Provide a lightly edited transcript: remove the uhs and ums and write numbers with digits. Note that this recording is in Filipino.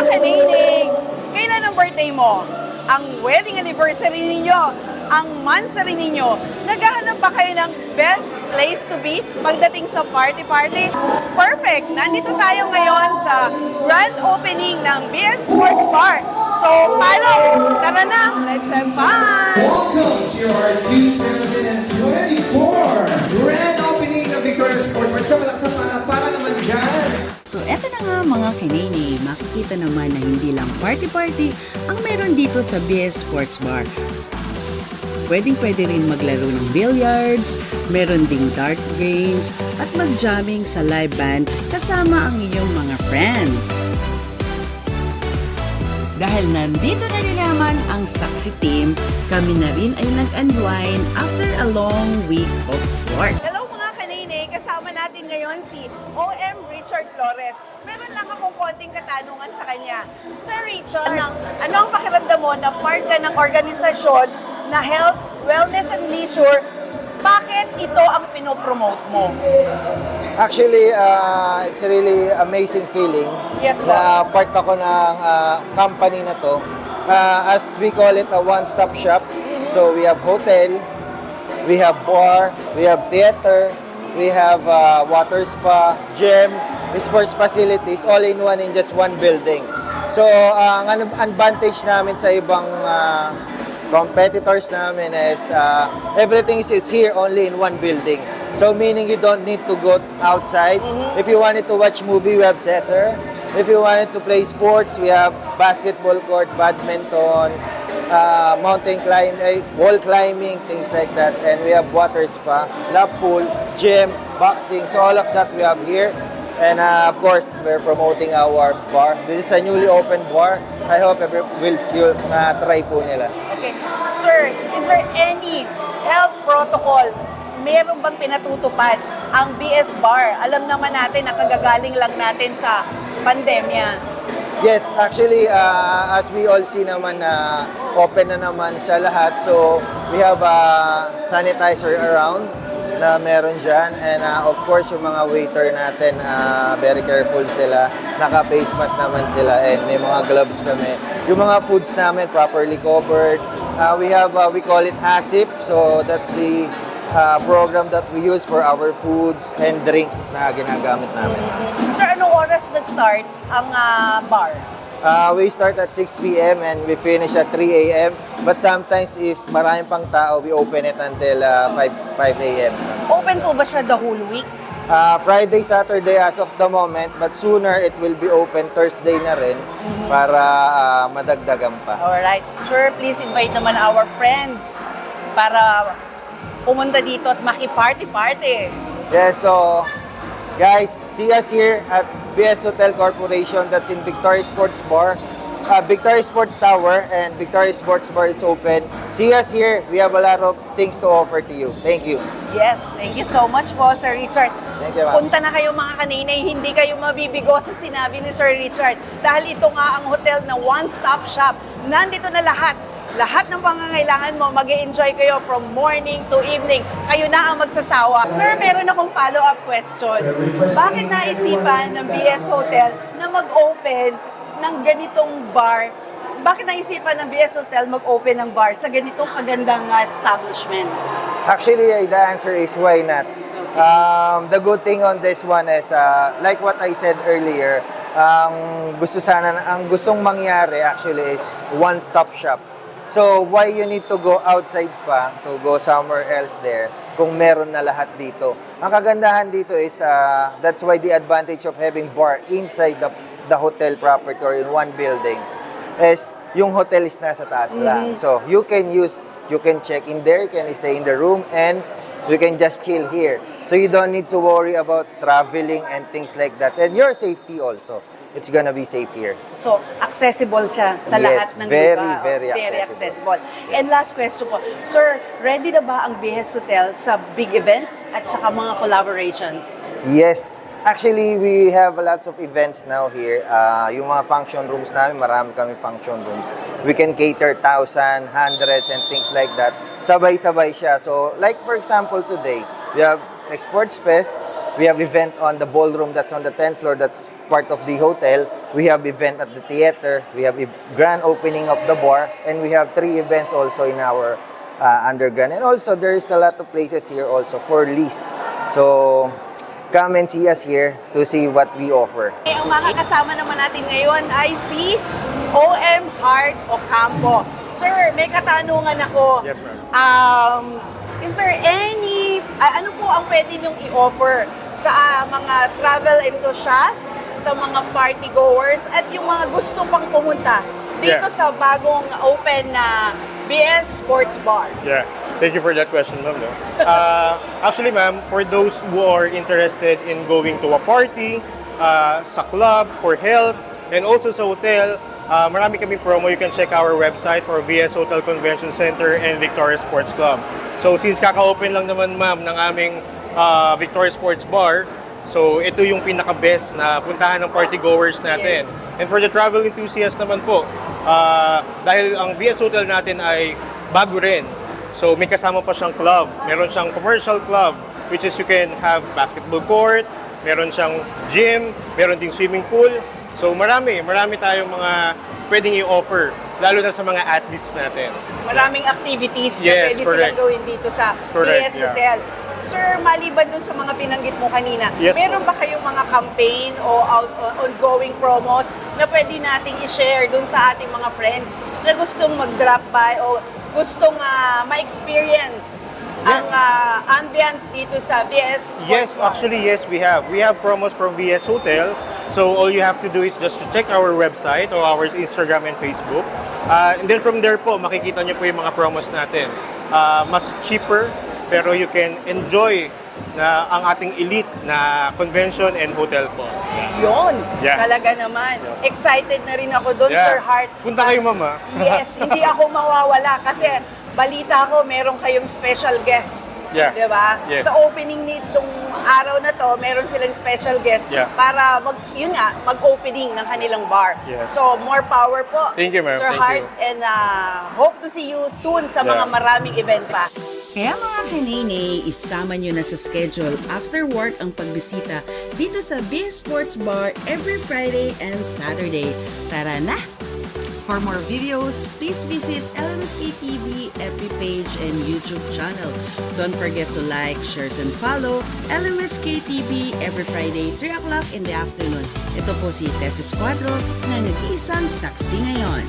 kanining, kailan ang birthday mo? Ang wedding anniversary ninyo? Ang mansary ninyo? Naghahanap ba kayo ng best place to be pagdating sa party-party? Perfect! Nandito tayo ngayon sa grand opening ng BS Sports Bar. So, paano? Tara na! Let's have fun! Welcome to our 2024 grand opening of Victoria Sports Bar. So, malakas na para naman dyan. So eto na nga mga kinini, makikita naman na hindi lang party-party ang meron dito sa BS Sports Bar. Pwede rin maglaro ng billiards, meron ding dart games, at mag-jamming sa live band kasama ang iyong mga friends. Dahil nandito na rin naman ang Saksi Team, kami na rin ay nag-unwind after a long week of work. Hello mga kanini, kasama natin ngayon si OM Richard Flores. Meron lang akong konting katanungan sa kanya. Sir Richard, ano ang pakiramdam mo na part ka ng organisasyon na Health, Wellness and Leisure? Bakit ito ang pinopromote mo? Actually, it's a really amazing feeling Yes, po. na part ako ng company na to. As we call it, a one-stop shop. So we have hotel, we have bar, we have theater, we have water spa, gym, sports facilities, all in one in just one building. So ang advantage namin sa ibang competitors namin is everything is here only in one building. So meaning you don't need to go outside. If you wanted to watch movie, we have theater. If you wanted to play sports, we have basketball court, badminton, mountain climbing, wall climbing, things like that. And we have water spa, lap pool, gym, boxing. So all of that we have here. And of course, we're promoting our bar. This is a newly opened bar. I hope you'll try po nila. Okay. Sir, is there any health protocol? Meron bang pinatutupad ang BS Bar? Alam naman natin na kagagaling lang natin sa pandemya. Yes, actually, as we all see naman na open na naman siya lahat. So, we have sanitizer around na meron dyan. And of course, yung mga waiter natin, very careful sila. Naka-face mask naman sila and may mga gloves kami. Yung mga foods namin properly covered. We call it HACCP. So, that's the program that we use for our foods and drinks na ginagamit namin. Sir, anong oras nag-start ang bar? We start at 6 p.m. and we finish at 3 a.m. But sometimes if maraming pang tao, we open it until 5 a.m. Open po ba siya the whole week? Friday, Saturday as of the moment, but sooner it will be open Thursday na rin para madagdagan pa. Alright. Sir, please invite naman our friends para pumunta dito at maki-party-party. Yeah, so guys, see us here at BS Hotel Corporation. That's in Victoria Sports Bar, Victoria Sports Tower, and Victoria Sports Bar is open. See us here. We have a lot of things to offer to you. Thank you. Yes, thank you so much po, Sir Richard. Thank you, ma'am. Punta na kayo mga kaninay, hindi kayo mabibigo sa sinabi ni Sir Richard. Dahil ito nga ang hotel na one-stop shop. Nandito na lahat. Lahat ng pangangailangan mo, mag-enjoy kayo from morning to evening. Kayo na ang magsasawa. Sir, meron akong follow-up question. Bakit naisipan ng BS Hotel na mag-open ng ganitong bar? Bakit naisipan ng BS Hotel mag-open ng bar sa ganitong kagandang establishment? Actually, the answer is why not. The good thing on this one is, like what I said earlier, ang gustong mangyari actually is one-stop shop. So, why you need to go outside pa, to go somewhere else there, kung meron na lahat dito? Ang kagandahan dito is, that's why the advantage of having bar inside the hotel property or in one building is, yung hotel is nasa taas lang. So, you can check in there, you can stay in the room, and you can just chill here. So, you don't need to worry about traveling and things like that. And your safety also. It's gonna be safe here. So, accessible siya sa Yes, lahat ng very, lugar. very accessible. Yes. And last question po. Sir, ready na ba ang BS Hotel sa big events at saka mga collaborations? Yes. Actually, we have lots of events now here. Yung mga function rooms namin, marami kami function rooms. We can cater 1,000, hundreds, and things like that. Sabay-sabay siya. So, like for example, today, we have Sports Fest. We have event on the ballroom that's on the 10th floor. That's part of the hotel. we have event at the theater, we have grand opening of the bar, and we have 3 events also in our underground. And also, there is a lot of places here also for lease. So, come and see us here to see what we offer. Ang mga kasama naman natin ngayon ay si OM Heart Ocampo. Sir, may katanungan ako. Yes, ma'am. Is there any, ano po ang pwede niyong i-offer sa mga travel enthusiasts, sa mga party goers, at yung mga gusto pang pumunta dito Yeah. sa bagong open na BS Sports Bar? Yeah. Thank you for that question, ma'am. No? Actually, ma'am, for those who are interested in going to a party, sa club, for health, and also sa hotel, marami kaming promo. You can check our website for VS Hotel Convention Center and Victoria Sports Club. So, since kaka-open lang naman, ma'am, ng aming Victoria Sports Bar, so ito yung pinaka-best na puntahan ng party goers natin. Yes. And for the travel enthusiasts naman po, dahil ang VS Hotel natin ay bago rin, so may kasama pa siyang club. Meron siyang commercial club, which is you can have basketball court, meron siyang gym, meron ding swimming pool. So marami tayong mga pwedeng i-offer, lalo na sa mga athletes natin. Maraming activities na Yes, pwede correct. silang gawin dito sa Correct, BS yeah. Hotel. Sir, maliban dun sa mga binanggit mo kanina, Yes, meron po. ba kayong mga campaign o ongoing promos na pwede nating i-share dun sa ating mga friends na gustong mag-drop by o gustong ma-experience ang ambience dito sa BS Sports Yes, Bar? actually, yes, we have. We have promos from VS Hotel. So all you have to do is just to check our website or our Instagram and Facebook. And then from there po, makikita niyo po yung mga promos natin. Mas cheaper, pero you can enjoy na ang ating elite na convention and hotel po. Yun, Yeah. talaga naman. Excited na rin ako doon, Sir Hart. Punta kayo, mama. Yes, hindi ako mawawala kasi balita ko meron kayong special guest. Yeah. Di ba? Yes. Sa opening nitong araw na to, meron silang special guest Yeah. para mag-opening ng kanilang bar. Yes. So, more power po, Thank you, ma'am. Sir Thank Hart. you. And hope to see you soon sa mga Yeah. maraming event pa. Kaya mga kanene, isama nyo na sa schedule after work ang pagbisita dito sa BS Sports Bar every Friday and Saturday. Tara na! For more videos, please visit LMSK TV, FB page, and YouTube channel. Don't forget to like, share, and follow LMSK TV every Friday, 3 o'clock in the afternoon. Ito po si Tess Esquadro na nag-iisang saksi ngayon.